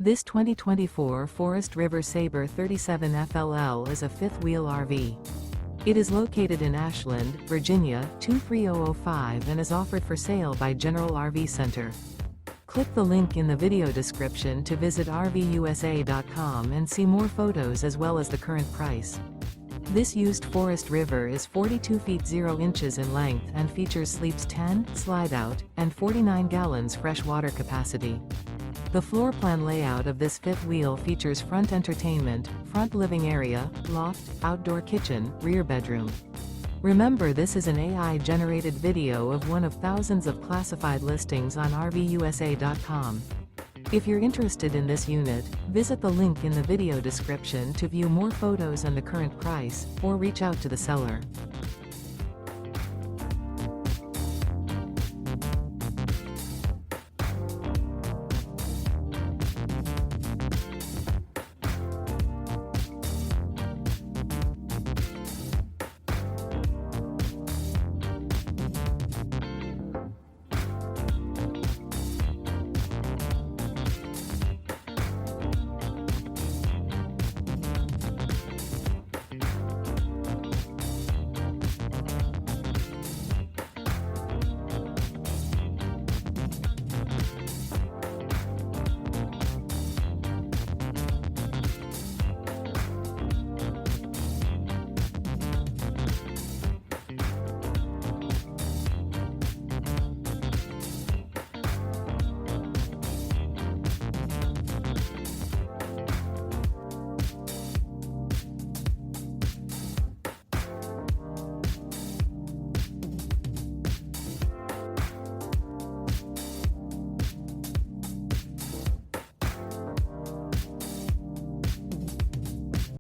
This 2024 Forest River Sabre 37 FLL is a fifth-wheel RV. It is located in Ashland, Virginia, 23005 and is offered for sale by General RV Center. Click the link in the video description to visit RVUSA.com and see more photos as well as the current price. This used Forest River is 42 feet 0 inches in length and features sleeps 10, slide-out, and 49 gallons fresh water capacity. The floor plan layout of this fifth wheel features front entertainment, front living area, loft, outdoor kitchen, rear bedroom. Remember, this is an AI-generated video of one of thousands of classified listings on RVUSA.com. If you're interested in this unit, visit the link in the video description to view more photos and the current price, or reach out to the seller.